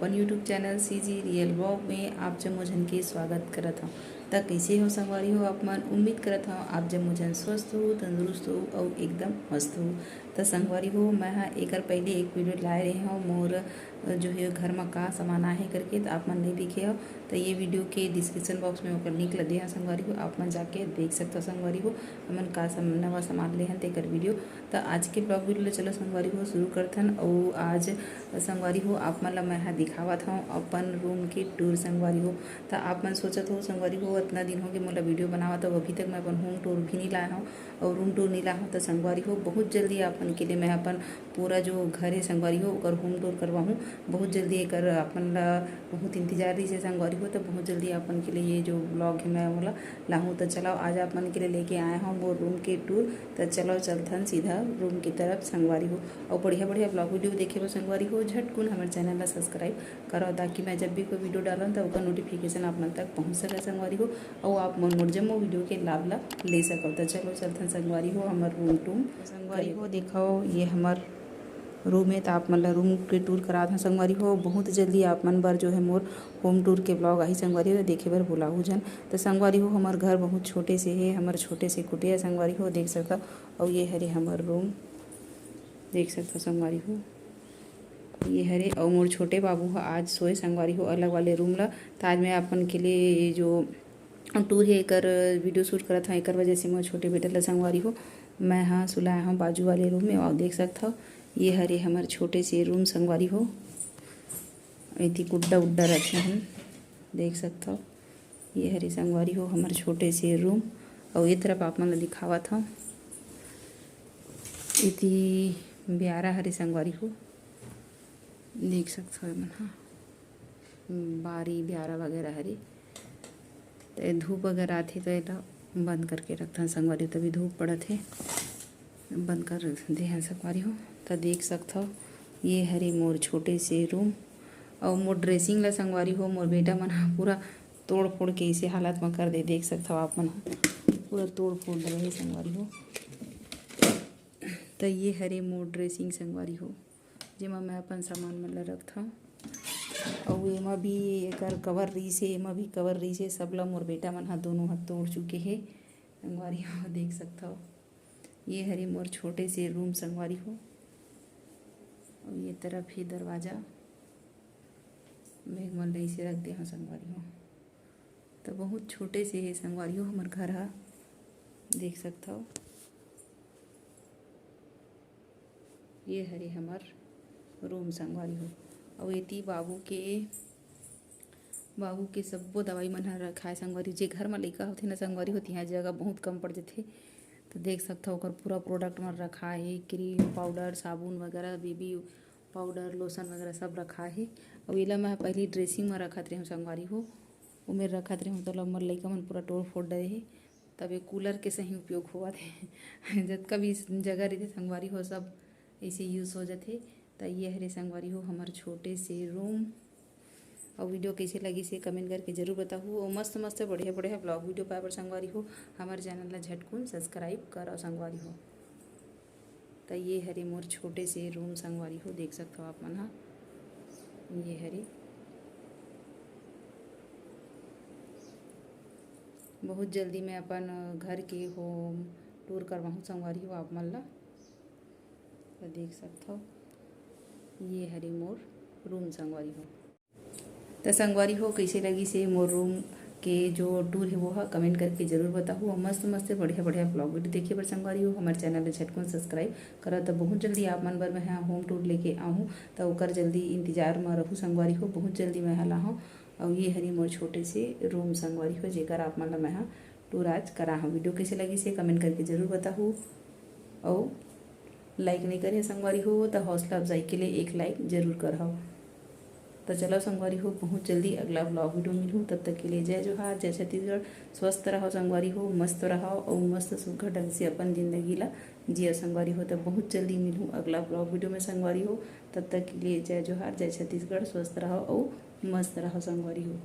अपन YouTube channel CG real blog में आप जब मुझन के स्वागत करत हूँ। त कैसे हो संगवारी हो आप मन, उम्मीद करत हूँ आप जब मुझन स्वस्थ हो, तंदुरुस्त हो और एकदम मस्त हो। तो संगवारी हो मैं एक पहले एक वीडियो लाए रहे हूँ मोर जो है घर में का सामान आहे करके, तो आप मन नहीं देखे हो तो ये वीडियो के डिस्क्रिप्शन बॉक्स में ओकर लिंक लदे हैं संगवारी हो, आप मन जाके देख सकते हो संगवारी हो हमन का नवा सामान ले हैं तेकर वीडियो। तो आज के ब्लॉग वीडियो ले चलो संगवारी हो शुरू करथन। और आज संगवारी हो आप मन ला मैं दिखावत हूँ अपन रूम के टूर संगवारी हो। तो आप मन सोचत हो संगवारी हो इतना दिन हो गए मोला वीडियो बनावत हो, अभी तक मैं अपन होम टूर भी नहीं लाया हूँ और रूम टूर नहीं लाया हूँ। तो संगवारी हो बहुत जल्दी अपन के लिए मैं अपन पूरा जो घर है संगवारी हो ओकर होम टूर करवा हूँ। बहुत जल्दी एक अपन ला बहुत इंतजार रही है संगवारी हो, तो बहुत जल्दी अपन के लिए ये जो ब्लॉग है मैं मोला लाहूँ। तो चलो आज अपन के लिए लेके आए हूँ वो रूम के टूर। तो चलो चलथन सीधा रूम की तरफ संगवारी हो। और बढ़िया बढ़िया ब्लॉग वीडियो देखे वो संगवारी हो झटकुन हमारे चैनल ला सब्सक्राइब करो, ताकि मैं जब भी कोई वीडियो डालूँ तो उसका नोटिफिकेशन आप मन तक पहुँच सके संगवारी हो और आप मन मुर्जमो वीडियो के लाभ ला ले सको। तो चलो चलथन संगवारी हो हमार रूम टूम संगवारी हो। देखो ये हमार रूम है, तो आप मन ला रूम के टूर करा था संगवारी हो। बहुत जल्दी आप मन बर जो है मोर होम टूर के ब्लॉग आई संगवारी हो देखे बर बुलाऊ जन। तो संगवारी हो हमार घर बहुत छोटे से है, हमारे छोटे से कुटिया संगवारी हो देख सकता। और ये हरे हमार रूम देख सकता संगवारी हो, ये हरे। और मोर छोटे बाबू ह आज सोए संगवारी हो अलग वाले रूम ला। तो आज मैं अपन के लिए जो टूर है एक वीडियो शूट करा था, एक वजह से मोर छोटे बेटे ला संगवारी हो मैं हाँ सुलाया हूँ बाजू वाले रूम में। और देख सकता हो ये हरे हमारे छोटे से रूम संगवारी हो, इतनी गुड्डा उड्डा रखे हैं देख सकता हो। ये हरे संगवारी हो हमारे छोटे से रूम। और ये तरफ आप मन दिखावा था इतनी ब्यारा हरे संगवारी हो देख सकते हो मन। हाँ बारी ब्यारा वगैरह हरे। तो धूप अगर आथे तो एला बंद करके रखता संगवारी हो, तभी धूप पड़त है बंद कर दे हैं संगवारी हो। तो देख सकता हो ये हरे मोर छोटे से रूम। और मोर ड्रेसिंग ला संगवारी हो मोर बेटा मन पूरा तोड़ फोड़ के इसे हालत में कर दे देख सकता हो आप मन पूरा तोड़ फोड़ रहे संगवारी हो। तो ये हरे मोर ड्रेसिंग संगवारी हो जेमा मैं अपन सामान मन ला रखता हूँ। और एमा भी एक कवर रही से, एमा भी कवर रही से, सब ला मोर बेटा मन दोनों हाथ तोड़ चुके हैं संगवारी हो देख सकता हो। ये हरे मोर छोटे से रूम संगवारी हो। और ये तरफ ही दरवाज़ा मेघ मन रही से रख दे हाँ संगवारी हो। तो बहुत छोटे से है संगवारी हो हमार घर हा देख सकता हो। ये हरे हमार रूम संगवारी हो। और इति बाबू के सब्बो दवाई मन रखा है संगवारी। जे घर में लइका होथे ना संगवारी हो तिहा जगह बहुत कम पड़ जाथे। तो देख सकता हो ओकर पूरा प्रोडक्ट मन रखा है, क्रीम पाउडर साबुन वगैरह बेबी पाउडर लोशन वगैरह सब रखा है। और एला मैं पहले ड्रेसिंग में रखत रही संगवारी हो उमें रखत रही तो मोर लइका मन पूरा तोड़ फोड़ डरे है। तब ये कूलर के सही उपयोग होवत है जतका भी जगह रहते संगवारी हो सब ऐसे यूज़ हो जाते। तो ये हरे संगवारी हो हमारे छोटे से रूम। और वीडियो कैसे लगी से कमेंट करके जरूर बताओ। और मस्त मस्त बढ़िया बढ़िया ब्लॉग वीडियो पाए पर संगवारी हो हमारे चैनल ला झटकुन सब्सक्राइब करो संगवारी हो। तो ये हरे मोर छोटे से रूम संगवारी हो देख सकते हो आप मन। हाँ ये हरे बहुत जल्दी मैं अपन घर के होम टूर करवाऊँ संगवारी हो आप मन ला। तो देख सकते हो ये हरे मोर रूम संगवारी हो। तो संगवारी हो कैसे लगी से मोर रूम के जो टूर है वो कमेंट करके जरूर बताओ। मस्त मस्त बढ़िया बढ़िया ब्लॉग वीडियो देखिए पर संगवारी हो हमारे चैनल में झटकुन सब्सक्राइब करो। तो बहुत जल्दी आप मन बर मैं होम टूर लेके आऊँ तो ओकर जल्दी इंतजार में रहूँ संगवारी हो। बहुत जल्दी मैं ला हूँ। और ये हरी मोर छोटे से रूम संगवारी हो जेकर आप मन ला मैं टूर आज करा हूँ। वीडियो कैसे लगी से कमेंट करके जरूर बताओ। और लाइक नहीं करे संगवारी हो तो हौसला अफजाई के लिए एक लाइक जरूर कराओ। तो चलो संगवारी हो बहुत जल्दी अगला ब्लॉग वीडियो मिलूँ, तब तक के लिए जय जोहार जय छत्तीसगढ़। स्वस्थ रहो संगवारी हो, मस्त रहो और मस्त सुखा ढंग से अपन जिंदगी ला जियो संगवारी हो। तो बहुत जल्दी मिलूँ अगला ब्लॉग वीडियो में संगवारी हो, तब तक के लिए जय जोहार जय छत्तीसगढ़। स्वस्थ रहो और मस्त रहो संगवारी हो।